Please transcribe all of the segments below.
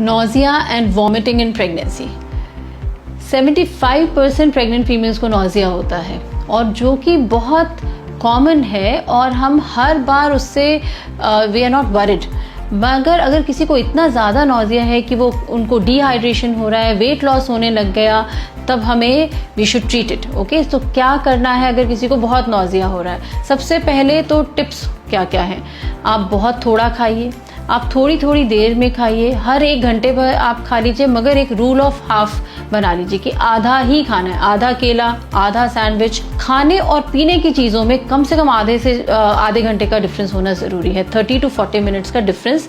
Nausea and vomiting in pregnancy. 75% pregnant females को nausea होता है और जो कि बहुत कॉमन है और हम हर बार उससे वी आर नॉट वरिड। मगर अगर किसी को इतना ज़्यादा नोजिया है कि वो उनको डिहाइड्रेशन हो रहा है, वेट लॉस होने लग गया, तब हमें we should treat it. Okay, तो क्या करना है अगर किसी को बहुत नोजिया हो रहा है? सबसे पहले तो टिप्स क्या क्या हैं। आप बहुत थोड़ा खाइए, आप थोड़ी थोड़ी देर में खाइए, हर 1 घंटे पर आप खा लीजिए, मगर एक रूल ऑफ हाफ बना लीजिए कि आधा ही खाना है। आधा केला, आधा सैंडविच। खाने और पीने की चीज़ों में कम से कम आधे घंटे का डिफरेंस होना ज़रूरी है। 30 to 40 मिनट्स का डिफरेंस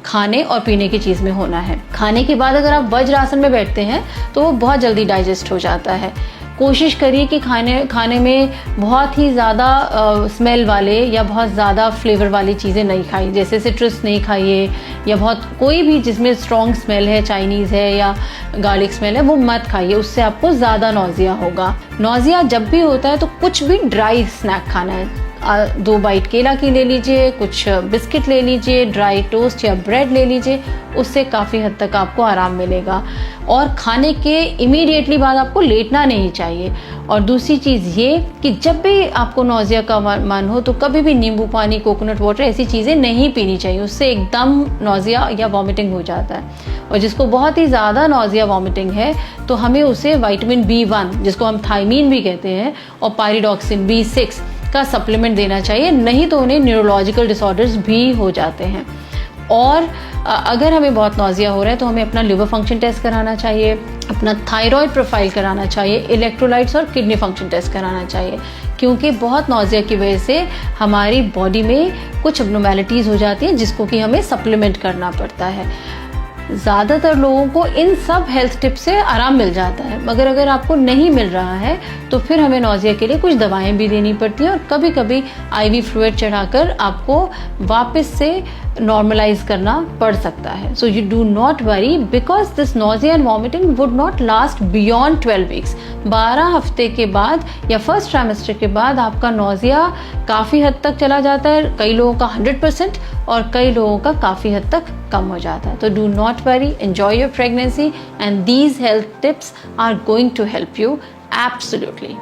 खाने और पीने की चीज़ में होना है। खाने के बाद अगर आप वज्र आसन में बैठते हैं तो वो बहुत जल्दी डाइजेस्ट हो जाता है। कोशिश करिए कि खाने में बहुत ही ज़्यादा स्मेल वाले या बहुत ज़्यादा फ्लेवर वाली चीज़ें नहीं खाइए, जैसे सिट्रस नहीं खाइए या बहुत कोई भी जिसमें स्ट्रॉन्ग स्मेल है, चाइनीज़ है या गार्लिक स्मेल है, वो मत खाइए, उससे आपको ज़्यादा नोजिया होगा। नोजिया जब भी होता है तो कुछ भी ड्राई स्नैक खाना है। 2 बाइट केला की ले लीजिए, कुछ बिस्किट ले लीजिए, ड्राई टोस्ट या ब्रेड ले लीजिए, उससे काफ़ी हद तक आपको आराम मिलेगा। और खाने के इमीडिएटली बाद आपको लेटना नहीं चाहिए। और दूसरी चीज़ ये कि जब भी आपको नोजिया का मन हो तो कभी भी नींबू पानी, कोकोनट वाटर ऐसी चीज़ें नहीं पीनी चाहिए, उससे एकदम नोजिया या वॉमिटिंग हो जाता है। और जिसको बहुत ही ज़्यादा नोजिया वॉमिटिंग है तो हमें उसे विटामिन B1, जिसको हम थायमीन भी कहते हैं, और पायरिडॉक्सिन B6 का सप्लीमेंट देना चाहिए, नहीं तो उन्हें न्यूरोलॉजिकल डिसऑर्डर्स भी हो जाते हैं। और अगर हमें बहुत नोजिया हो रहा है तो हमें अपना लिवर फंक्शन टेस्ट कराना चाहिए, अपना थायराइड प्रोफाइल कराना चाहिए, इलेक्ट्रोलाइट्स और किडनी फंक्शन टेस्ट कराना चाहिए, क्योंकि बहुत नोजिया की वजह से हमारी बॉडी में कुछ एब्नॉर्मैलिटीज़ हो जाती हैं जिसको कि हमें सप्लीमेंट करना पड़ता है। ज़्यादातर लोगों को इन सब हेल्थ टिप्स से आराम मिल जाता है, मगर अगर आपको नहीं मिल रहा है तो फिर हमें नोजिया के लिए कुछ दवाएं भी देनी पड़ती हैं और कभी कभी IV फ्लूइड चढ़ाकर आपको वापस से नॉर्मलाइज करना पड़ सकता है। So you do not worry, because this nausea and vomiting would not last beyond 12 weeks. 12 हफ्ते के बाद या फर्स्ट ट्राइमेस्टर के बाद आपका नोजिया काफ़ी हद तक चला जाता है, कई लोगों का 100% और कई लोगों का काफ़ी हद तक कम हो जाता है। तो do not worry, enjoy your pregnancy and these health tips are going to help you absolutely.